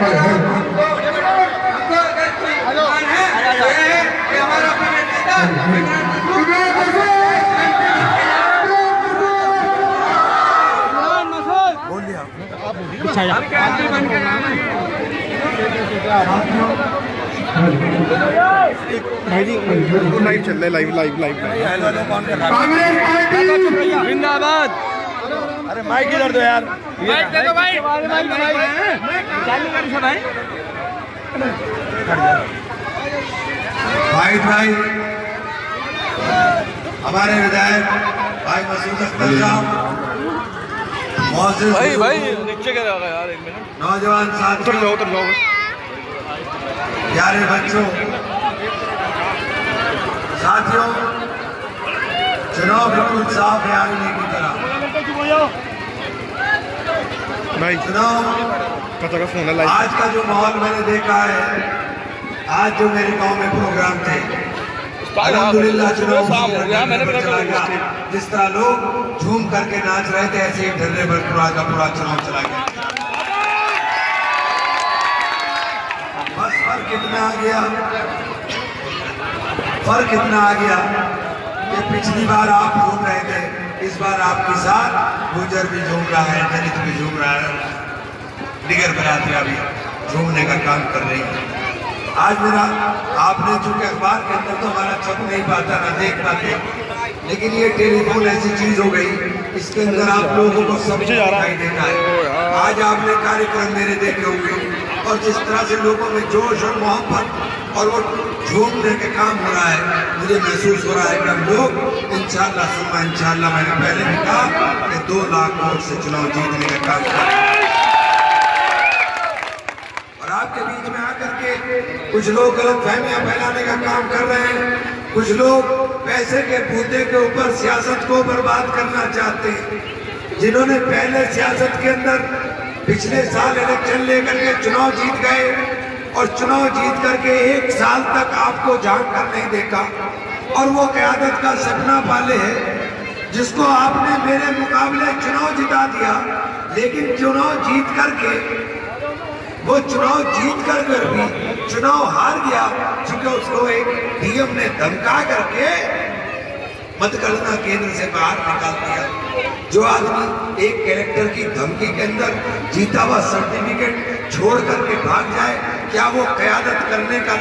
भाई जी लाइव चल रहा है, लाइव जिंदाबाद। अरे माइक इधर दो यार, माइक दे दो भाई। भाई हमारे विधायक भाई मसूद अख्तर साहब, भाई नीचे क्या होगा यार, एक मिनट। नौजवान साथियों, उतर जाओ। प्यारे बच्चों, साथियों, चुनाव बिल्कुल साफ है आईने की तरह। भाई चुनाव का फोन है। आज का जो माहौल मैंने देखा है, आज जो मेरे गांव में प्रोग्राम थे, अल्हम्दुलिल्लाह चुनाव चला गया। जिस तरह लोग झूम करके नाच रहे थे, ऐसे ही ढर्रे पर पूरा चुनाव चला गया। बस फर्क इतना आ गया कि पिछली बार आप झूम रहे थे, इस बार आपके साथ गुजर भी झूम रहा है, दलित भी झूम रहा है, दिगर बरातियां भी झूमने का काम कर रही है। आज मेरा आपने चूंकि अखबार के अंदर तो हमारा छप नहीं पाता, ना देख पाते, लेकिन ये टेलीफोन ऐसी चीज हो गई, इसके अंदर आप लोगों को सब दिखाई देता है। आज आपने कार्यक्रम मेरे देखे होंगे, और जिस तरह से लोगों में जोश और मोहब्बत और वो झूमने के काम हो रहा है, मुझे महसूस हो रहा है कि हम लोग इंशाअल्लाह मैंने पहले भी कहा कि 2 लाख वोट से चुनाव जीतने का काम करें। और आपके बीच में आकर के कुछ लोग गलत फहमियां फैलाने का काम कर रहे हैं, कुछ लोग पैसे के बूते के ऊपर सियासत को बर्बाद करना चाहते हैं। जिन्होंने पहले सियासत के अंदर पिछले साल इलेक्शन लेकर के चुनाव जीत गए, और चुनाव जीत करके 1 साल तक आपको झांक कर नहीं देखा, और वो क़यादत का सपना पाले हैं, जिसको आपने मेरे मुकाबले चुनाव जिता दिया, लेकिन चुनाव जीत करके वो चुनाव जीत कर भी चुनाव हार गया, क्योंकि उसको एक डीएम ने धमका करके मतगणना केंद्र से बाहर निकाल दिया। जो आदमी एक कैरेक्टर की धमकी के अंदर जीता हुआ सर्टिफिकेट छोड़ करके भाग जाए, क्या वो क़यादत करने का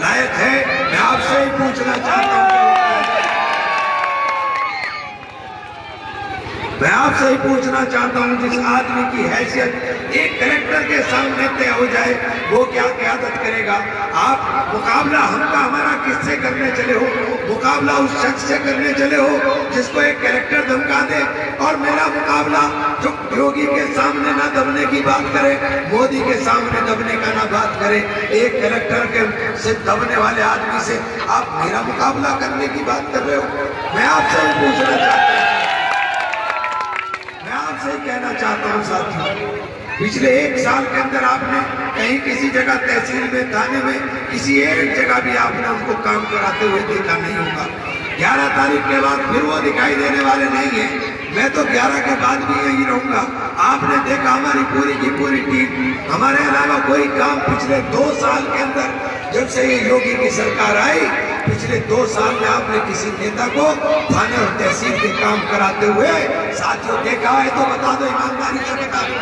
लायक है? मैं आपसे ही पूछना चाहता हूँ, मैं आपसे ही पूछना चाहता हूं, जिस आदमी की हैसियत एक कलेक्टर के सामने तय हो जाए, वो क्या क़यादत करेगा? आप मुकाबला हमारा किससे करने चले हो? मुकाबला उस शख्स से करने चले हो जिसको एक कैरेक्टर धमका दे, और मेरा मुकाबला जो योगी के सामने ना दबने की बात करे, मोदी के सामने दबने का ना बात करे, एक कलेक्टर के से दबने वाले आदमी से आप मेरा मुकाबला करने की बात कर रहे हो? मैं आपसे ही पूछना चाहता हूँ, आपसे कहना चाहता हूं साथियों, पिछले 1 साल के अंदर आपने कहीं किसी जगह तहसील में, थाने में, किसी एक जगह भी आपने उनको काम कराते हुए देखा नहीं होगा। 11 तारीख के बाद फिर वो दिखाई देने वाले नहीं है। मैं तो 11 के बाद भी यही रहूंगा। आपने देखा हमारी पूरी की पूरी टीम, हमारे अलावा कोई काम पिछले 2 साल के अंदर, जब से ये योगी की सरकार आई, पिछले 2 साल में आपने किसी नेता को थाने और तहसील के काम कराते हुए साथियों देखा है? तो बता दो ईमानदारी से बता दो।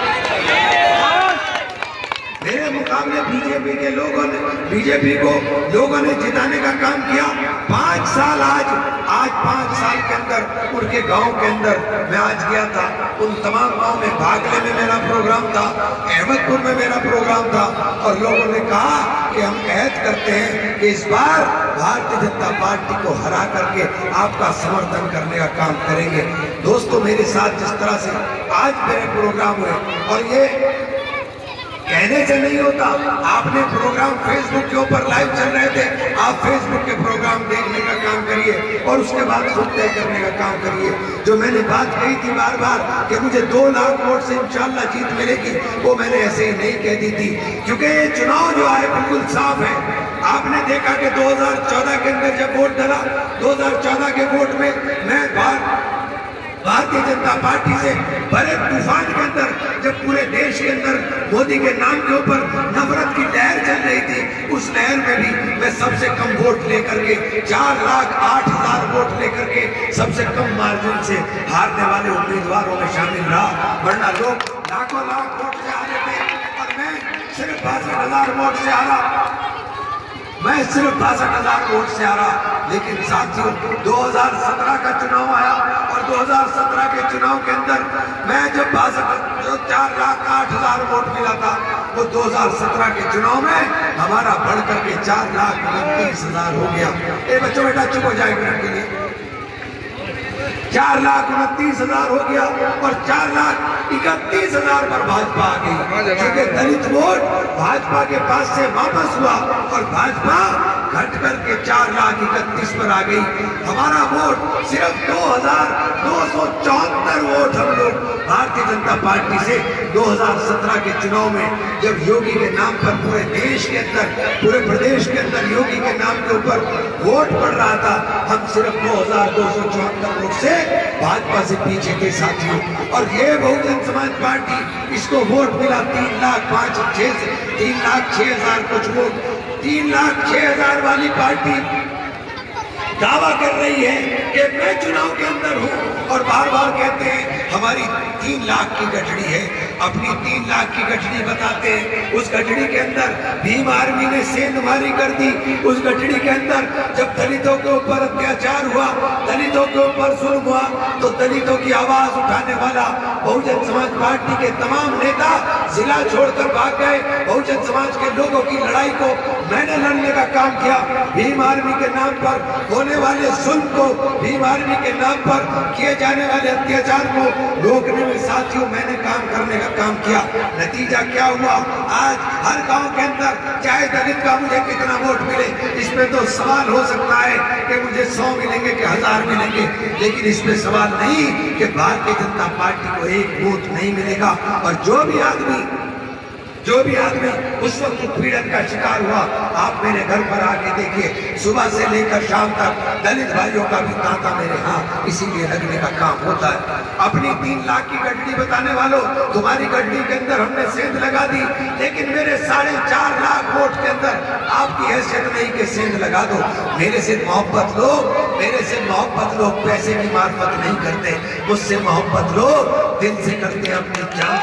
मेरे मुकाबले बीजेपी के लोगों ने, बीजेपी को लोगों ने जिताने का काम किया 5 साल। आज 5 साल के अंदर उनके गांव के अंदर मैं आज गया था, उन तमाम गांव में भागले में मेरा प्रोग्राम था, अहमदपुर में मेरा प्रोग्राम था, और लोगों ने कहा कि हम अहद करते हैं कि इस बार भारतीय जनता पार्टी को हरा करके आपका समर्थन करने का काम करेंगे। दोस्तों, मेरे साथ जिस तरह से आज मेरे प्रोग्राम हुए, और ये कहने से नहीं होता, आपने प्रोग्राम फेसबुक के ऊपर लाइव चल रहे थे, आप फेसबुक के प्रोग्राम देखने का काम करिए और उसके बाद खुद तय करने का काम करिए। जो मैंने बात कही थी बार बार कि मुझे 2 लाख वोट से इंशाल्लाह जीत मिलेगी, वो मैंने ऐसे ही नहीं कह दी थी, क्योंकि ये चुनाव जो है बिल्कुल साफ है। आपने देखा कि 2014 के अंदर जब वोट डाला, 2014 के वोट में मैं भारतीय जनता पार्टी से भरे तूफान के अंदर जब पूरे देश देश के अंदर मोदी के नाम के ऊपर नफरत की लहर चल रही थी, उस लहर में भी मैं सबसे कम वोट लेकर के 4,08,000 वोट लेकर के सबसे कम मार्जिन से हारने वाले उम्मीदवारों में शामिल रहा। वरना लोग लाखों लाख वोट से हारे थे और मैं सिर्फ 62,000 वोट से हारा। मैं सिर्फ 62,000 वोट से हारा। लेकिन साथियों 2017 का चुनाव आया और 2017 के चुनाव के अंदर मैं जो 4,08,000 वोट मिला था वो 2017 के चुनाव में हमारा बढ़कर के 4,29,000 हो गया। ए बच्चों बेटा चुप हो जाए मिनट के लिए। 4,29,000 हो गया और 4,31,000 पर भाजपा आ गई, क्योंकि दलित वोट भाजपा के पास से वापस हुआ और भाजपा घट करके 4,31,000 पर आ गई। हमारा वोट सिर्फ 2,274 वोट हम लोग भारतीय जनता पार्टी से 2017 के चुनाव में, जब योगी के नाम पर पूरे देश के अंदर, पूरे प्रदेश के अंदर योगी के नाम के ऊपर वोट पड़ रहा था, हम सिर्फ 2,274 वोट से भाजपा से पीछे थे साथियों। और ये बहुजन समाज पार्टी, इसको वोट मिला 3,06,000 कुछ वोट। 3,06,000 वाली पार्टी दावा कर रही है कि मैं चुनाव के अंदर हूं और बार बार कहते हैं हमारी 3 लाख की गठड़ी है। अपनी 3 लाख की गठड़ी बताते हैं। उस गठड़ी के अंदर भीम आर्मी ने सेंधमारी कर दी। उस गठड़ी के अंदर जब दलितों के ऊपर अत्याचार हुआ, दलितों के ऊपर जुल्म हुआ, तो दलितों की आवाज उठाने वाला बहुजन समाज पार्टी के तमाम नेता जिला छोड़कर भाग गए। बहुजन समाज के लोगों की लड़ाई को मैंने लड़ने का काम किया। भीम आर्मी के नाम पर होने वाले जुल्म को, भीम आर्मी के नाम पर किए जाने वाले अत्याचार को रोकने में साथियों मैंने काम करने का काम किया। नतीजा क्या हुआ? आज हर गांव के अंदर चाहे दलित का मुझे कितना वोट मिले, इसमें तो सवाल हो सकता है कि मुझे 100 मिलेंगे कि 1000 मिलेंगे, लेकिन इसमें सवाल नहीं कि भारतीय जनता पार्टी को एक वोट नहीं मिलेगा। और जो भी आदमी उस वक्त उत्पीड़न का शिकार हुआ, आप मेरे घर पर आके देखिए, सुबह से लेकर शाम तक दलित भाइयों का भी तांता मेरे यहाँ इसीलिए लगने का काम होता है। अपनी 3 लाख की गठड़ी बताने वालों, तुम्हारी गठड़ी के अंदर हमने सेंध लगा दी, लेकिन मेरे 4.5 लाख वोट के अंदर आपकी हैसियत नहीं कि सेंध लगा दो। मेरे से मोहब्बत लोग पैसे की मार्फत नहीं करते, मुझसे मोहब्बत लोग दिल से करते, अपनी जान से।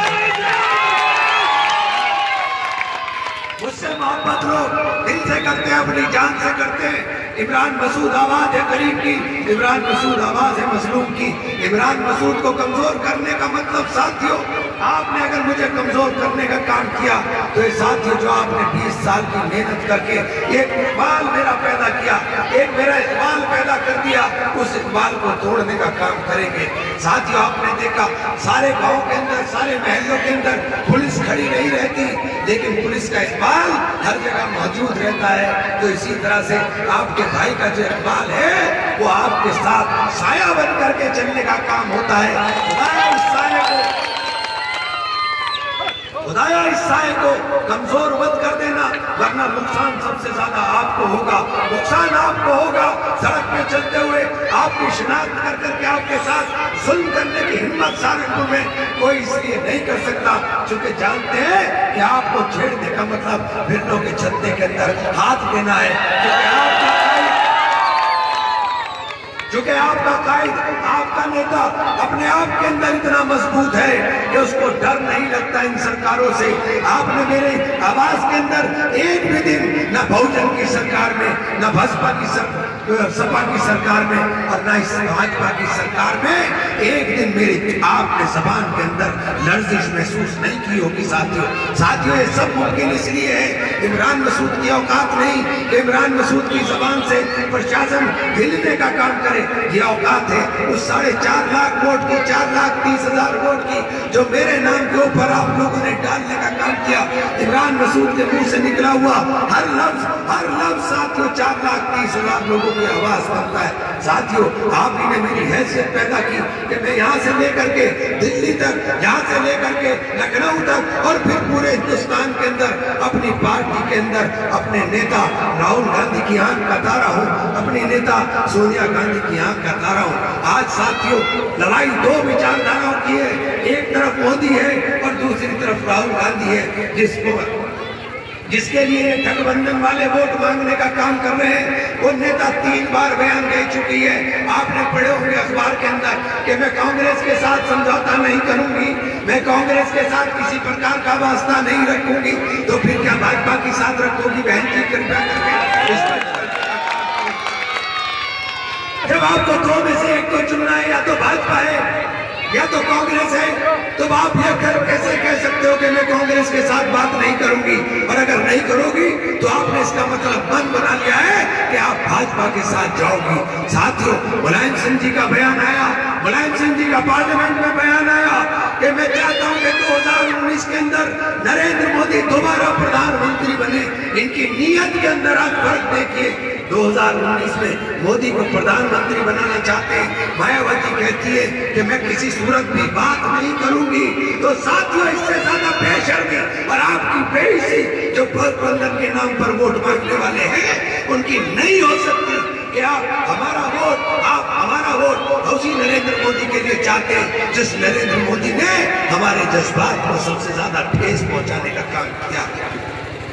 मुझसे मोहब्बत लोग दिल से करते हैं, अपनी जान से करते हैं। इमरान मसूद आवाज है गरीब की, इमरान मसूद आवाज है मजलूम की। इमरान मसूद को कमजोर करने का मतलब साथियों, आपने अगर मुझे कमजोर करने का काम किया तो ये साथियों जो आपने 20 साल की मेहनत करके एक इकबाल मेरा पैदा किया, एक मेरा इकबाल पैदा कर दिया, उस इकबाल को तोड़ने का काम करेंगे। साथियों आपने देखा सारे गाँव के अंदर, सारे महलों के अंदर पुलिस खड़ी नहीं रहती, लेकिन पुलिस का इकबाल हर जगह मौजूद रहता है। तो इसी तरह से आपके भाई का जो इकबाल है वो आपके साथ साया बन करके चलने का काम होता है। खुदाया इस साये को कमजोर मत कर देना, वरना नुकसान सबसे ज्यादा आपको होगा। नुकसान आपको होगा सड़क पे चलते हुए आपकी शिनाख्त कर करके आपके साथ जुल्म करने की हिम्मत सहारनपुर में कोई इसलिए नहीं कर सकता क्योंकि जानते हैं कि आपको छेड़ने का मतलब फिरनों के छत्ते के अंदर हाथ देना है। क्योंकि आपका कायद, आपका नेता अपने आप के अंदर इतना मजबूत है कि उसको डर नहीं लगता इन सरकारों से। आपने मेरे आवाज के अंदर एक भी दिन न बहुजन की सरकार में, न भाजपा की सपा की सरकार में और न इस भाजपा की सरकार में एक दिन मेरी आपने जबान के अंदर लर्जिश महसूस नहीं की होगी। साथियों ये सब मुमकिन इसलिए है, इमरान मसूद की औकात नहीं कि इमरान मसूद की जबान से प्रशासन हिलने का काम करे। ये औकात है उस 4.5 लाख वोट की, 4,30,000 वोट की जो मेरे नाम के ऊपर आप लोगों ने डालने का काम किया। इमरान मसूद के मुंह से निकला हुआ हर लफ्ज साथियों 4,30,000 लोगों की आवाज बनता है। साथियों आप ही ने मेरी हैसियत पैदा की कि मैं यहाँ से लेकर के दिल्ली तक, यहाँ से लेकर के लखनऊ तक और फिर पूरे हिंदुस्तान के अंदर अपनी पार्टी के अंदर अपने नेता राहुल गांधी की आंख का तारा हूँ, अपनी नेता सोनिया गांधी की आंख का तारा हूँ। आज साथियों लड़ाई दो विचारधाराओं की है, एक तरफ मोदी है और दूसरी तरफ राहुल गांधी है, जिसके लिए गठबंधन वाले वोट मांगने का काम कर रहे हैं। वो नेता 3 बार बयान दे चुकी है, आपने पढ़े होंगे अखबार के अंदर, कि मैं कांग्रेस के साथ समझौता नहीं करूंगी, मैं कांग्रेस के साथ किसी प्रकार का वास्ता नहीं रखूंगी। तो फिर क्या भाजपा के साथ रखोगी बहन जी? कृपया करके जब आपको दो में से एक को चुनना है, या तो भाजपा है या तो कांग्रेस है, तो आप यह कैसे कह सकते हो कि मैं कांग्रेस के साथ बात नहीं करूंगी? और अगर नहीं करोगी तो आपने इसका मतलब मन बना लिया है कि आप भाजपा के साथ जाओगी। साथियों, मुलायम सिंह जी का बयान आया, मुलायम सिंह जी का पार्लियामेंट में बयान आया कि मैं चाहता हूं कि 2019 के अंदर नरेंद्र मोदी दोबारा प्रधानमंत्री बने। इनकी नीयत के अंदर आप फर्क देखिए। 2019 में मोदी को प्रधानमंत्री बनाना चाहते हैं। मायावती कहती है कि मैं किसी सूरत भी बात नहीं करूंगी। तो साथियों, इससे ज्यादा बेशर्मी और आपकी बेइज्जती जो गठबंधन के नाम पर वोट मांगने वाले हैं, उनकी नहीं हो सकती कि आप हमारा वोट उसी नरेंद्र मोदी के लिए चाहते हैं जिस नरेंद्र मोदी ने हमारे जज्बात को सबसे ज्यादा ठेस पहुंचाने का काम किया।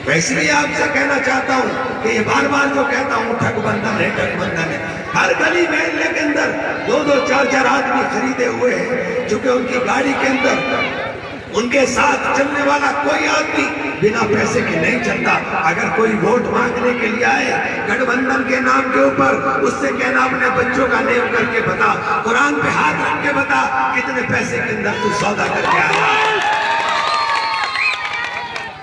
मैं इसलिए आपसे कहना चाहता हूं कि ये बार बार जो कहता हूं ठगबंधन है। हर गली महल्ले के अंदर 2-2, 4-4 आदमी खरीदे हुए हैं, क्योंकि उनकी गाड़ी के अंदर उनके साथ चलने वाला कोई आदमी बिना पैसे के नहीं चलता। अगर कोई वोट मांगने के लिए आए गठबंधन के नाम के ऊपर, उससे कहना अपने बच्चों का नेम करके बता, कुरान पे हाथ रख के बता कितने पैसे के अंदर तू सौदा करके आया,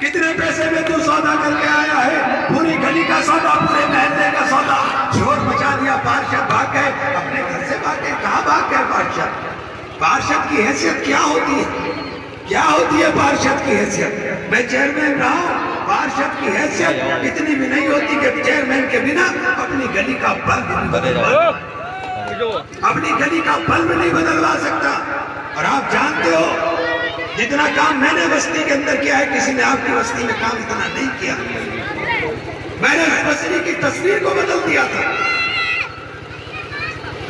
कितने पैसे में तू सौदा करके आया है। पूरी गली का सौदा, पूरे महल्ले का सौदा, शोर मचा दिया। पार्षद भाग गए, अपने घर से भाग गए। कहाँ भाग गए पार्षद की हैसियत क्या होती है? क्या होती है पार्षद की हैसियत? मैं चेयरमैन रहा हूं, पार्षद की हैसियत इतनी भी नहीं होती कि चेयरमैन के बिना अपनी गली का बल्ब नहीं बदलवा सकता। और आप जानते हो जितना काम मैंने बस्ती के अंदर किया है, किसी ने आपकी बस्ती में काम इतना नहीं किया। मैंने बस्ती की तस्वीर को बदल दिया था।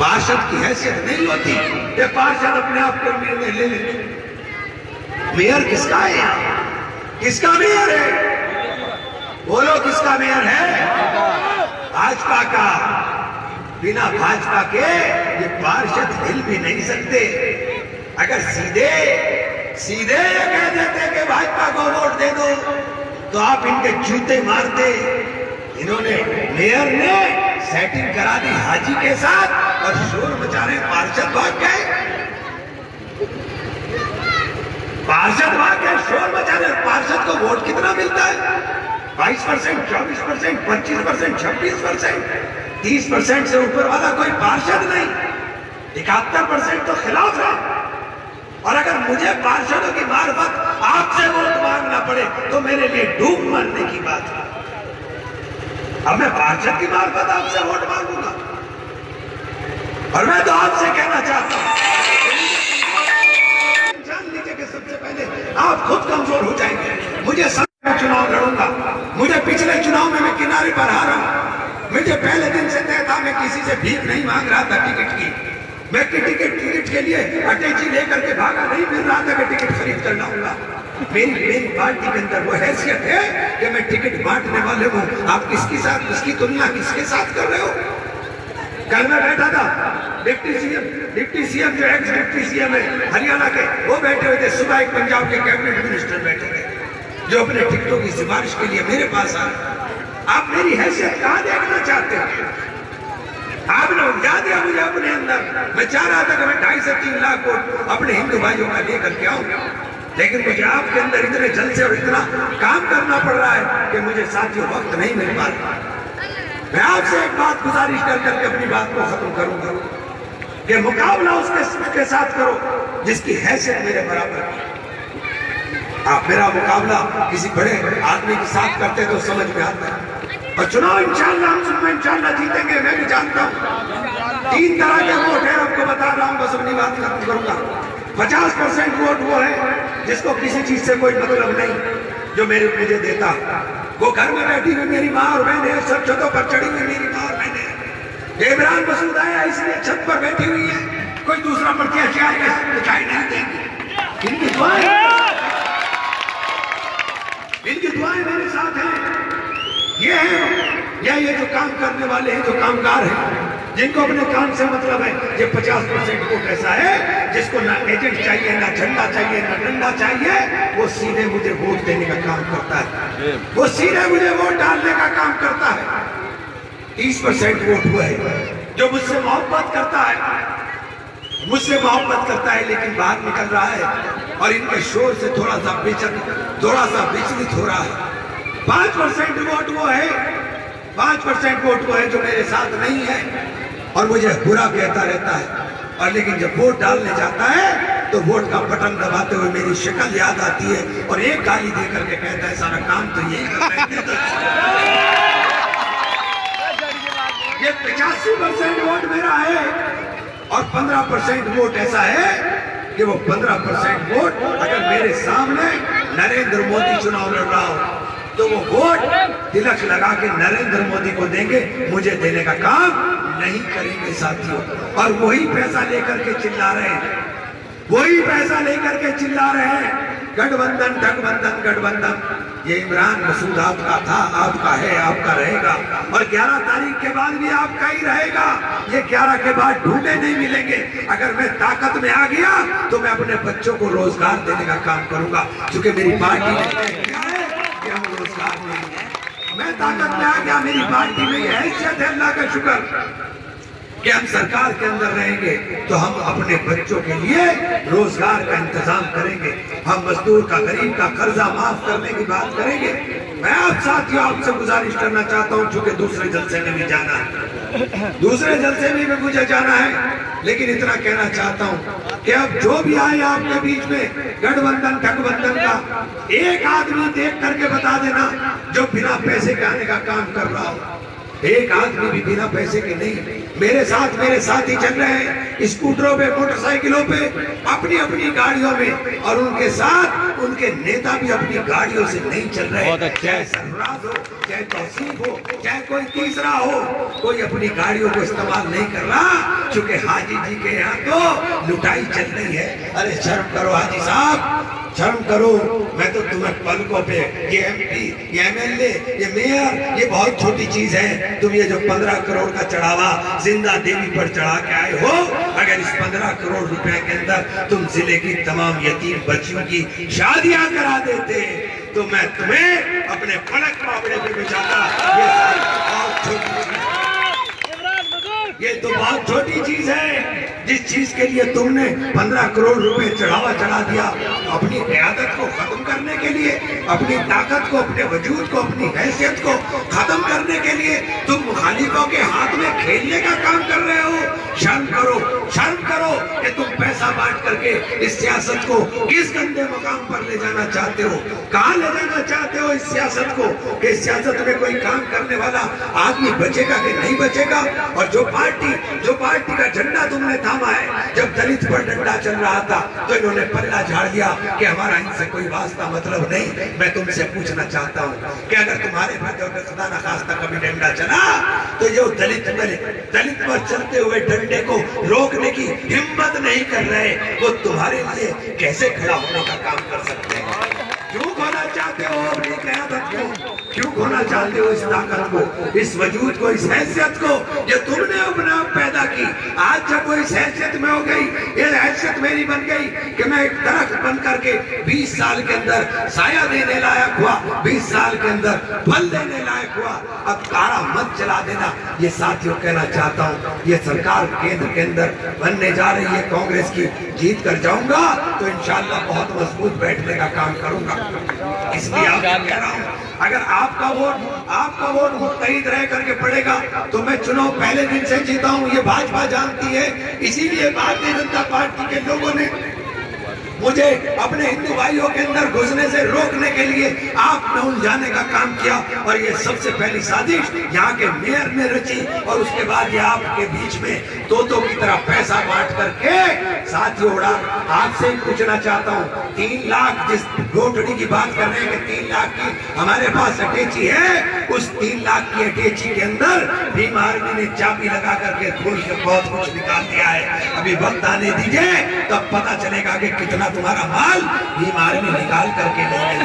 पार्षद की हैसियत नहीं होती कि पार्षद अपने आप को निर्णय ले ले। मेयर किसका है यहाँ? किसका मेयर है? बोलो किसका मेयर है? भाजपा का। बिना भाजपा के ये पार्षद हिल भी नहीं सकते। अगर सीधे ये कह देते कि भाजपा को वोट दे दो तो आप इनके जूते मारते। इन्होंने, मेयर ने सेटिंग करा दी हाजी के साथ और शोर मचा रहे। पार्षद भाग गए, शोर मचा रहे। पार्षद को वोट कितना मिलता है? 22%, 24%, 25%, 26%, 30% से ऊपर वाला कोई पार्षद नहीं। 71% तो खिलाफ है। और अगर मुझे पार्षदों की मार्फत आपसे वोट मांगना पड़े तो मेरे लिए डूब मरने की बात है। अब मैं पार्षद की मार्फत आपसे वोट मांगूंगा? और मैं तो आपसे कहना चाहता हूं, जान लीजिए कि सबसे पहले आप खुद कमजोर हो जाएंगे। मुझे चुनाव लड़ूंगा, मुझे पिछले चुनाव में मैं किनारे पर हारा। मुझे पहले दिन से तय था, मैं किसी से भीख नहीं मांग रहा था टिकट की। मैं टिकट के लिए अटैची लेकर के भागा नहीं फिर रहा था कि टिकट खरीद कर लाऊंगा। मेरी पार्टी के अंदर वो हैसियत है कि मैं टिकट बांटने वाले हूँ। आप किसकी तुलना किसके साथ कर रहे हो? कल मैं बैठा था, डिप्टी सीएम जो एक्स डिप्टी सीएम है हरियाणा के, वो बैठे हुए थे। सुबह एक पंजाब के कैबिनेट मिनिस्टर बैठे थे जो अपने टिकटों की सिफारिश के लिए मेरे पास आए। आप मेरी हैसियत कहाँ देखना चाहते हैं? आपने उलझा दिया मुझे अपने अंदर। मैं चाह रहा था कि मैं 2.5 से 3 लाख वोट अपने हिंदू भाइयों का लेकर के आऊं, लेकिन मुझे आपके अंदर इतने जल से और इतना काम करना पड़ रहा है कि मुझे साथियों वक्त नहीं मिल पा रहा। मैं आपसे एक बात गुजारिश करके अपनी बात को खत्म करूंगा कि मुकाबला उसके साथ करो जिसकी हैसियत मेरे बराबर है। आप मेरा मुकाबला किसी बड़े आदमी के साथ करते तो समझ में आता है। और चुनाव इंशाल्लाह जीतेंगे। मैं भी जानता हूँ 3 तरह के वोट है, आपको बता रहा हूँ, बस अपनी बात खत्म करूंगा। 50% वोट वो है जिसको किसी चीज से कोई मतलब नहीं, जो मुझे देता। वो घर में बैठी हुई मेरी माँ और बहन, सब छतों पर चढ़ी हुई मेरी माँ और बहन। इमरान मसूद आया इसलिए छत पर बैठी हुई है। प्रत्याशी आएगा दिखाई नहीं देंगे। इनकी दुआएं मेरे साथ हैं। ये जो काम करने वाले हैं, जो कामगार हैं, जिनको अपने काम से मतलब है, ये 50% वोट ऐसा है जिसको ना एजेंट चाहिए, ना झंडा चाहिए, ना डंडा चाहिए, वो सीधे मुझे वोट देने का काम करता है, वो सीधे मुझे वोट डालने का काम करता है। 30% वोट वो है जो मुझसे मोहब्बत करता है, लेकिन बाहर निकल रहा है और इनके शोर से थोड़ा सा विचलित हो रहा है। 5% वोट वो है, 5% वोट वो है जो मेरे साथ नहीं है और मुझे बुरा कहता रहता है, और लेकिन जब वोट डालने जाता है तो वोट का बटन दबाते हुए मेरी शक्ल याद आती है और एक गाली दे करके कहता है सारा काम तो यही कर रहे थे। ये 85% वोट मेरा है और 15% वोट ऐसा है कि वो 15% वोट अगर मेरे सामने नरेंद्र मोदी चुनाव लड़ रहा हो तो वो वोट तिलक लगा के नरेंद्र मोदी को देंगे, मुझे देने का काम नहीं करेंगे साथियों। और वही पैसा लेकर के चिल्ला रहे हैं, गठबंधन। ये इमरान मसूद आपका था, आपका है, आपका रहेगा और 11 तारीख के बाद भी आपका ही रहेगा। ये 11 के बाद ढूंढे नहीं मिलेंगे। अगर मैं ताकत में आ गया तो मैं अपने बच्चों को रोजगार देने का काम करूंगा, क्योंकि मेरी पार्टी ने तय किया है कि हम रोजगार देंगे। मैं ताकत में आ गया, मेरी पार्टी में यह हैसियत है, अल्लाह का शुक्र कि हम सरकार के अंदर रहेंगे तो हम अपने बच्चों के लिए रोजगार का इंतजाम करेंगे, हम मजदूर का, गरीब का कर्जा माफ करने की बात करेंगे। मैं आप साथियों आपसे गुजारिश करना चाहता हूं, चूंकि दूसरे जलसे में भी जाना है, मुझे जाना है, लेकिन इतना कहना चाहता हूं कि अब जो भी आए आपके बीच में गठबंधन का एक आदमी देख करके बता देना जो बिना पैसे के आने का काम कर रहा हो। एक आदमी भी बिना पैसे के नहीं। मेरे साथी चल रहे हैं स्कूटरों पे, मोटरसाइकिलों पे, अपनी गाड़ियों में, और उनके साथ उनके नेता भी अपनी गाड़ियों से नहीं चल रहे। चाहे सरफराज हो, चाहे तौसीफ हो, चाहे कोई तीसरा हो, कोई अपनी गाड़ियों को इस्तेमाल नहीं कर रहा, क्योंकि हाजी जी के यहाँ तो लुटाई चल रही है। अरे शर्म करो हाजी साहब, शर्म करो। मैं तो तुम्हें पलकों पे ये MP, ये MLA, ये मेयर, ये बहुत छोटी चीज है। तुम ये जो 15 करोड़ का चढ़ावा जिंदा देवी पर चढ़ा के आए हो, अगर इस 15 करोड़ रुपए के अंदर तुम जिले की तमाम यतीम बच्चियों की शादियां करा देते तो मैं तुम्हें अपने पलक पापड़े पे बिछाता। ये तो बहुत छोटी चीज है। जिस चीज के लिए तुमने 15 करोड़ रुपए चढ़ावा चढ़ा दिया, अपनी क़यादत को खत्म करने के लिए, अपनी ताकत को, अपने वजूद को, अपनी हैसियत को खत्म करने के लिए तुम मुखालिफों के हाथ में खेलने का काम कर रहे हो। शर्म करो कि तुम पैसा बांट करके इस सियासत को किस गंदे मुकाम पर ले जाना चाहते हो, कहाँ ले जाना चाहते हो इस सियासत को, कि सियासत में कोई काम करने वाला आदमी बचेगा कि नहीं बचेगा। और जो पार्टी का झंडा तुमने थामा है, जब दलित पर डंडा चल रहा था तो इन्होंने पल्ला झाड़ दिया कि हमारा इनसे कोई वास्ता मतलब नहीं। मैं तुमसे पूछना चाहता हूँ कि अगर तुम्हारे पर खुदा न खास्ता कभी डंडा चला तो जो दलित पर चलते हुए डंडे को रोकने की हिम्मत नहीं कर रहे, वो तुम्हारे लिए कैसे खड़ा होने का काम कर सकते हैं? क्यों खोना चाहते हो अपनी क़यादत को? क्यों खोना चाहते हो इस ताकत को, इस वजूद को, इस हैसियत को जो तुमने अपने आप पैदा की? आज जब वो इस हैसियत में हो गई, ये हैसियत मेरी बन गई कि मैं एक दरख्त बन करके 20 साल के अंदर साया देने लायक हुआ, 20 साल के अंदर फल देने लायक हुआ। अब तारा मत चला देना। ये साथियों कहना चाहता हूँ, ये सरकार केंद्र के अंदर बनने जा रही है कांग्रेस की। जीत कर जाऊंगा तो इंशाल्लाह बहुत मजबूत बैठने का काम करूंगा। इसलिए आप कह रहा हूँ, अगर आपका वोट मुस्तैद रह करके पड़ेगा तो मैं चुनाव पहले दिन से जीता हूँ, ये भाजपा जानती है। इसीलिए भारतीय जनता पार्टी के लोगों ने मुझे अपने हिंदू भाइयों के अंदर घुसने से रोकने के लिए आप में उलझाने का काम किया, और ये सबसे पहली साजिश यहाँ के मेयर ने रची, और उसके बाद ये आपके बीच में तोतों की तरह पैसा बांट करके साथियों आपसे पूछना चाहता हूँ, 3 लाख जिस लोटड़ी की बात कर रहे हैं कि 3 लाख की हमारे पास अटैची है, उस 3 लाख की अटैची के अंदर भीम आर्मी ने चाबी लगा करके खोल के बहुत कुछ निकाल दिया है। अभी वक्त आने दीजिए तब पता चलेगा कि कितना तुम्हारा माल भीम आर्मी निकाल करके ले गई।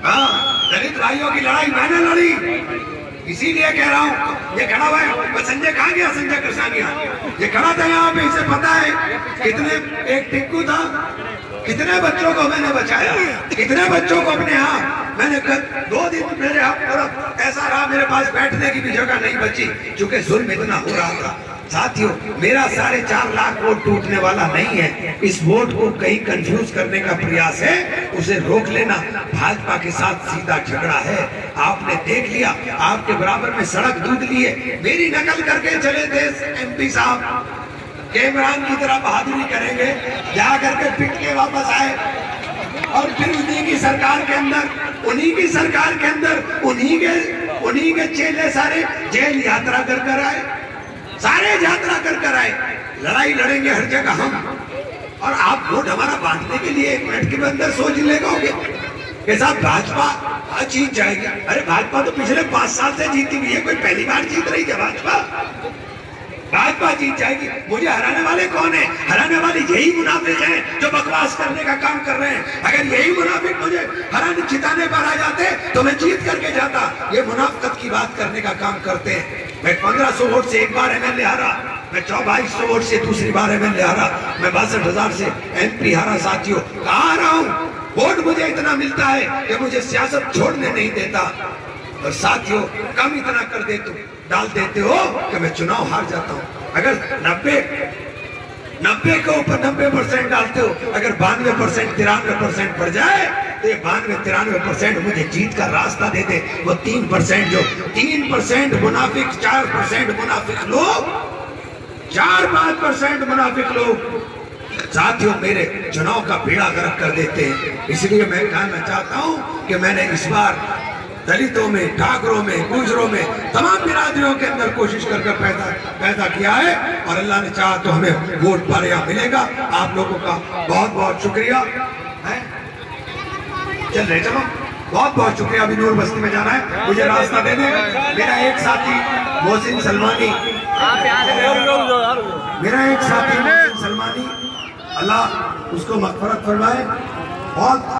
हाँ, दलित भाइयों की लड़ाई मैंने लड़ी, इसीलिए कह रहा हूँ। ये खड़ा हुआ है, संजय कहाँ गया? संजय कृष्णानिया ये खड़ा था यहाँ पे, इसे पता है कितने, एक टिक्कू था, कितने बच्चों को मैंने बचाया, कितने बच्चों को अपने यहाँ मैंने 2 दिन मेरे यहाँ ऐसा रहा, मेरे पास बैठने की भी जगह नहीं बची, क्योंकि जुल्म इतना हो रहा था। साथियों, मेरा 4.5 लाख वोट टूटने वाला नहीं है। इस वोट को कहीं कंफ्यूज करने का प्रयास है, उसे रोक लेना भाजपा के साथ सीधा झगड़ा है। आपने देख लिया, आपके बराबर में सड़क दूध लिए, मेरी नकल करके चले थे MP साहब, इमरान की तरह बहादुरी करेंगे, जा करके पिट के वापस आए, और फिर उन्हीं की सरकार के अंदर, उन्हीं के चेले सारे जेल यात्रा कर आए, सारे यात्रा कर आए। लड़ाई लड़ेंगे हर जगह हम, और आप वोट हमारा बांटने के लिए 1 मिनट के अंदर सोच लेंगे कि साहब भाजपा जीत जाएगी। अरे भाजपा तो पिछले 5 साल से जीती हुई है, कोई पहली बार जीत रही है भाजपा जीत जाएगी। मुझे हराने वाले कौन है? हराने वाले यही मुनाफिक हैं जो बकवास करने का काम कर रहे हैं। अगर यही मुनाफिक मुझे हराने जिताने पर आ जाते तो मैं जीत करके जाता। ये मुनाफिकत की बात करने का काम करते हैं। मैं 1500 वोट से 1 बार MLA हारा, मैं 2200 वोट से दूसरी बार MLA हारा, मैं 62,000 से MP हारा। साथियों, कहाँ रहा हूँ? वोट मुझे इतना मिलता है कि मुझे सियासत छोड़ने नहीं देता। और साथियों, कम इतना कर डाल देते हो कि मैं चुनाव हार जाता हूं। अगर 90 के ऊपर 90% डालते हो, अगर 92% 93% पड़ जाए तो ये 92-93% मुझे जीत का रास्ता दे दे। वो 3% जो 3% मुनाफिक, 4% मुनाफिक लोग, 4-5% मुनाफिक लोग साथियों मेरे चुनाव का बेड़ा गर्क कर देते हैं। इसलिए मैं कहना चाहता हूं कि मैंने इस बार दलितों में, ठाकरों में, गुजरों में, तमाम बिरादरियों के अंदर कोशिश करके पैदा किया है, और अल्लाह ने चाहा तो हमें वोट पर यहाँ मिलेगा। आप लोगों का बहुत बहुत शुक्रिया है। चल रहे, चलो, बहुत बहुत शुक्रिया। अभी नूर बस्ती में जाना है, मुझे रास्ता दे दे। मेरा एक साथी मोहसिन सलमानी, अल्लाह उसको मग़फ़िरत फरमाए। बहुत